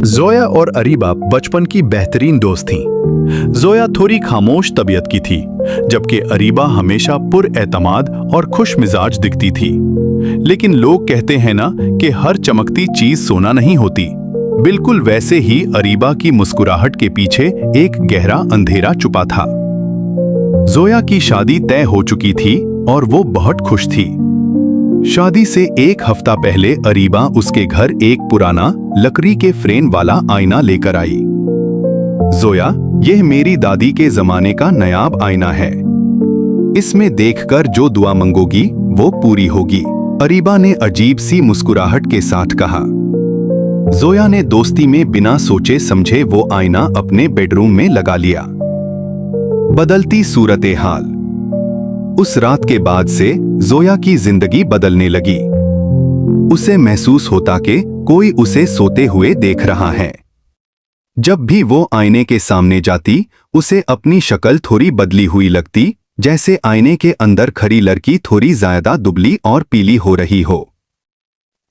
जोया और अरीबा बचपन की बेहतरीन दोस्त थीं। जोया थोड़ी खामोश तबीयत की थी, जबकि अरीबा हमेशा पुरएतमाद और खुश मिजाज दिखती थी। लेकिन लोग कहते हैं ना कि हर चमकती चीज सोना नहीं होती। बिल्कुल वैसे ही अरीबा की मुस्कुराहट के पीछे एक गहरा अंधेरा छुपा था। जोया की शादी तय हो चुकी थी और वो बहुत खुश थी। शादी से एक हफ्ता पहले अरीबा उसके घर एक पुराना लकड़ी के फ्रेम वाला आईना लेकर आई। जोया, यह मेरी दादी के जमाने का नायाब आईना है। इसमें देखकर जो दुआ मांगोगी वो पूरी होगी, अरीबा ने अजीब सी मुस्कुराहट के साथ कहा। जोया ने दोस्ती में बिना सोचे समझे वो आईना अपने बेडरूम में लगा लिया। बदलती सूरत हाल। उस रात के बाद से जोया की जिंदगी बदलने लगी। उसे महसूस होता कि कोई उसे सोते हुए देख रहा है। जब भी वो आईने के सामने जाती, उसे अपनी शक्ल थोड़ी बदली हुई लगती, जैसे आईने के अंदर खड़ी लड़की थोड़ी ज्यादा दुबली और पीली हो रही हो।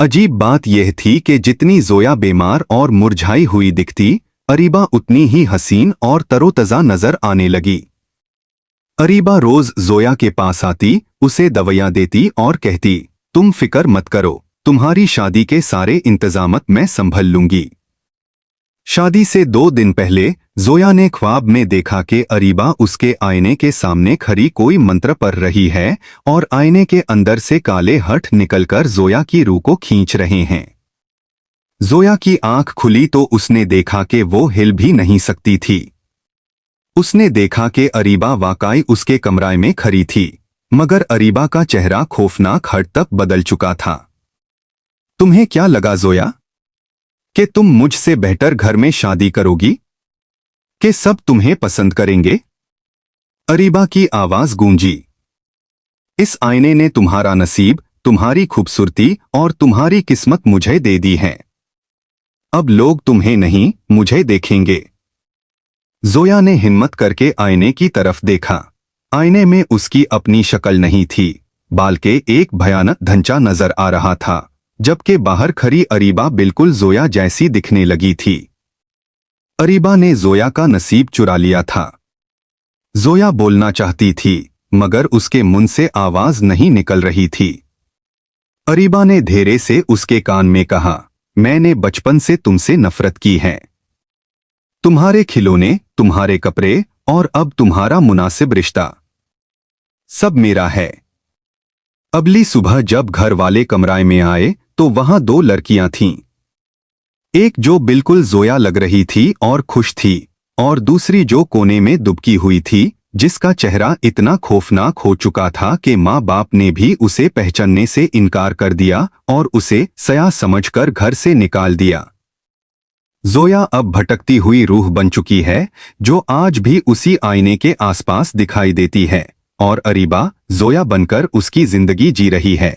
अजीब बात यह थी कि जितनी जोया बीमार और मुरझाई हुई दिखती, अरीबा उतनी ही हसीन और तरोताजा नजर आने लगी। अरीबा रोज जोया के पास आती, उसे दवाइयां देती और कहती, तुम फिक्र मत करो, तुम्हारी शादी के सारे इंतजामत मैं संभल लूंगी। शादी से 2 दिन पहले जोया ने ख्वाब में देखा कि अरीबा उसके आईने के सामने खड़ी कोई मंत्र पढ़ रही है और आईने के अंदर से काले हठ निकलकर जोया की रूह को खींच रहे हैं। जोया की आंख खुली तो उसने देखा कि वो हिल भी नहीं सकती थी। उसने देखा कि अरीबा वाकई उसके कमरे में खड़ी थी, मगर अरीबा का चेहरा खौफनाक हद तक बदल चुका था। तुम्हें क्या लगा जोया, कि तुम मुझसे बेहतर घर में शादी करोगी, कि सब तुम्हें पसंद करेंगे? अरीबा की आवाज गूंजी। इस आईने ने तुम्हारा नसीब, तुम्हारी खूबसूरती और तुम्हारी किस्मत मुझे दे दी है। अब लोग तुम्हें नहीं, मुझे देखेंगे। जोया ने हिम्मत करके आईने की तरफ देखा। आईने में उसकी अपनी शक्ल नहीं थी, बल्कि एक भयानक ढांचा नजर आ रहा था, जबकि बाहर खड़ी अरीबा बिल्कुल जोया जैसी दिखने लगी थी। अरीबा ने जोया का नसीब चुरा लिया था। जोया बोलना चाहती थी, मगर उसके मुंह से आवाज नहीं निकल रही थी। अरीबा ने धीरे से उसके कान में कहा, मैंने बचपन से तुमसे नफरत की है। तुम्हारे खिलौने, तुम्हारे कपड़े और अब तुम्हारा मुनासिब रिश्ता, सब मेरा है। अगली सुबह जब घर वाले कमरे में आए तो वहां 2 लड़कियां थीं। एक जो बिल्कुल जोया लग रही थी और खुश थी, और दूसरी जो कोने में दुबकी हुई थी, जिसका चेहरा इतना खौफनाक हो चुका था कि माँ बाप ने भी उसे पहचानने से इनकार कर दिया और उसे सयाह समझकर घर से निकाल दिया। जोया अब भटकती हुई रूह बन चुकी है, जो आज भी उसी आईने के आसपास दिखाई देती है, और अरीबा जोया बनकर उसकी जिंदगी जी रही है।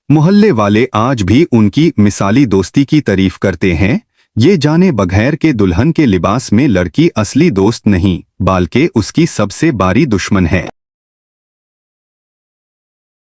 मोहल्ले वाले आज भी उनकी मिसाली दोस्ती की तारीफ करते हैं, ये जाने बगैर के दुल्हन के लिबास में लड़की असली दोस्त नहीं, बल्कि उसकी सबसे बड़ी दुश्मन है।